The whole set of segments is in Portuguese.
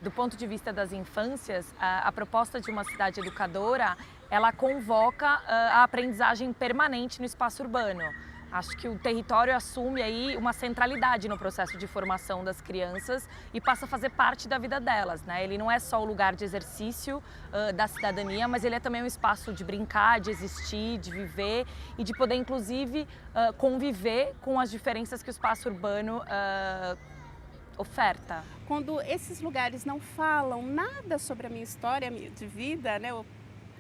do ponto de vista das infâncias, a proposta de uma cidade educadora, ela convoca a aprendizagem permanente no espaço urbano. Acho que o território assume aí uma centralidade no processo de formação das crianças e passa a fazer parte da vida delas, né? Ele não é só o lugar de exercício da cidadania, mas ele é também um espaço de brincar, de existir, de viver e de poder, inclusive, conviver com as diferenças que o espaço urbano oferta. Quando esses lugares não falam nada sobre a minha história de vida, né,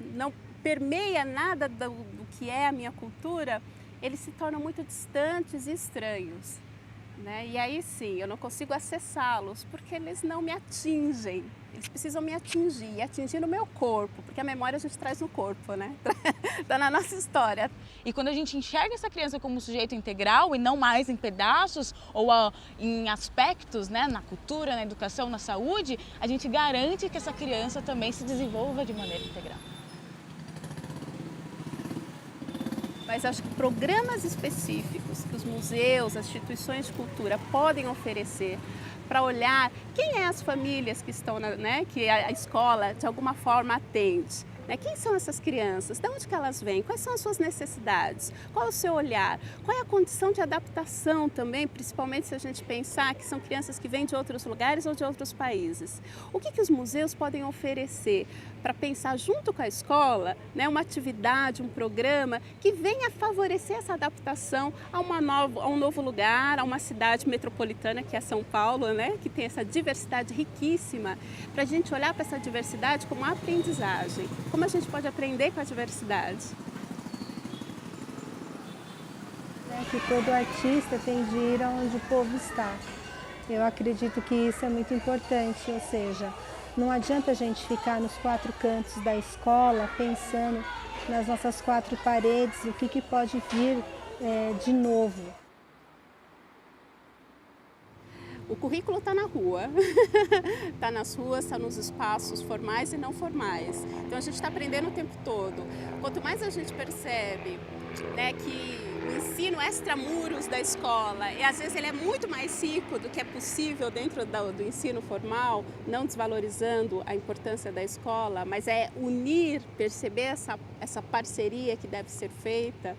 não permeia nada do que é a minha cultura, eles se tornam muito distantes e estranhos, né? E aí sim, eu não consigo acessá-los porque eles não me atingem. Eles precisam me atingir, e atingir no meu corpo, porque a memória a gente traz no corpo, né? Está na nossa história. E quando a gente enxerga essa criança como um sujeito integral e não mais em pedaços ou em aspectos, né, na cultura, na educação, na saúde, a gente garante que essa criança também se desenvolva de maneira integral. Mas acho que programas específicos que os museus, as instituições de cultura podem oferecer para olhar quem é as famílias que estão, né, que a escola de alguma forma atende. Né? Quem são essas crianças? De onde que elas vêm? Quais são as suas necessidades? Qual é o seu olhar? Qual é a condição de adaptação também, principalmente se a gente pensar que são crianças que vêm de outros lugares ou de outros países? O que os museus podem oferecer para pensar junto com a escola, né, uma atividade, um programa que venha favorecer essa adaptação a um novo lugar, a uma cidade metropolitana que é São Paulo, né, que tem essa diversidade riquíssima, para a gente olhar para essa diversidade como uma aprendizagem. Como a gente pode aprender com a diversidade? Que todo artista tem de ir aonde o povo está. Eu acredito que isso é muito importante, ou seja, não adianta a gente ficar nos quatro cantos da escola pensando nas nossas quatro paredes, o que pode vir de novo. O currículo está na rua, está nas ruas, está nos espaços formais e não formais. Então a gente está aprendendo o tempo todo. Quanto mais a gente percebe, né, que o ensino extramuros da escola, e às vezes ele é muito mais rico do que é possível dentro do ensino formal, não desvalorizando a importância da escola, mas é unir, perceber essa parceria que deve ser feita.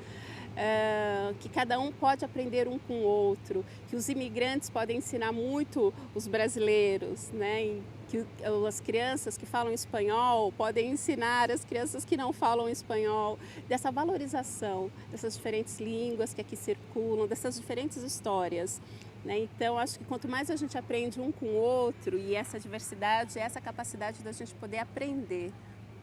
Que cada um pode aprender um com o outro, que os imigrantes podem ensinar muito os brasileiros, né? Que as crianças que falam espanhol podem ensinar as crianças que não falam espanhol, dessa valorização dessas diferentes línguas que aqui circulam, dessas diferentes histórias. Né? Então, acho que quanto mais a gente aprende um com o outro, e essa diversidade é essa capacidade da gente poder aprender,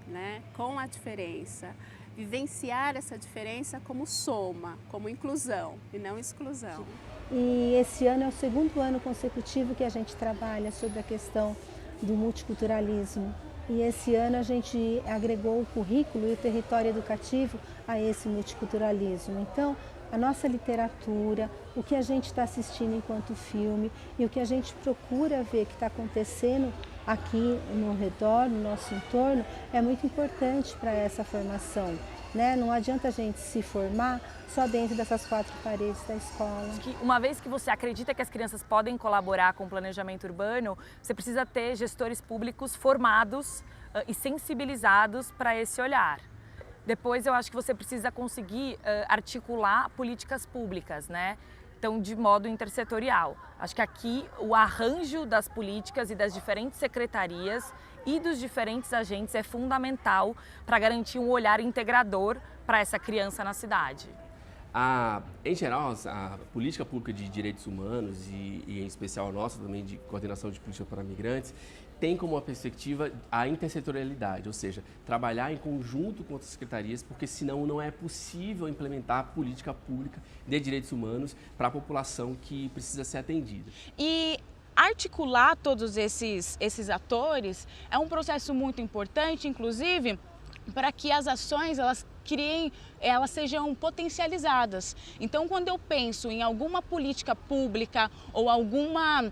né? Com a diferença. Vivenciar essa diferença como soma, como inclusão e não exclusão. E esse ano é o segundo ano consecutivo que a gente trabalha sobre a questão do multiculturalismo. E esse ano a gente agregou o currículo e o território educativo a esse multiculturalismo. Então, a nossa literatura, o que a gente está assistindo enquanto filme e o que a gente procura ver que está acontecendo aqui no redor, no nosso entorno, é muito importante para essa formação. Né? Não adianta a gente se formar só dentro dessas quatro paredes da escola. Uma vez que você acredita que as crianças podem colaborar com o planejamento urbano, você precisa ter gestores públicos formados e sensibilizados para esse olhar. Depois eu acho que você precisa conseguir articular políticas públicas, né? Então, de modo intersetorial. Acho que aqui o arranjo das políticas e das diferentes secretarias e dos diferentes agentes é fundamental para garantir um olhar integrador para essa criança na cidade. Em geral, a política pública de direitos humanos e em especial a nossa também de coordenação de política para migrantes tem como uma perspectiva a intersetorialidade, ou seja, trabalhar em conjunto com outras secretarias, porque senão não é possível implementar política pública de direitos humanos para a população que precisa ser atendida. E articular todos esses atores é um processo muito importante, inclusive, para que as ações elas sejam potencializadas. Então, quando eu penso em alguma política pública ou alguma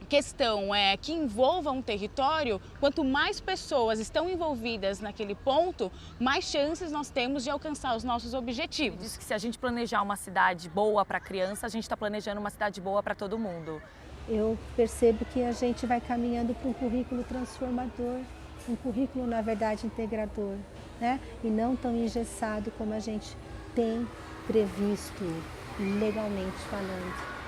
questão que envolva um território, quanto mais pessoas estão envolvidas naquele ponto, mais chances nós temos de alcançar os nossos objetivos. Diz que se a gente planejar uma cidade boa para a criança, a gente está planejando uma cidade boa para todo mundo. eu percebo que a gente vai caminhando para um currículo transformador, um currículo, na verdade, integrador, né? E não tão engessado como a gente tem previsto legalmente falando.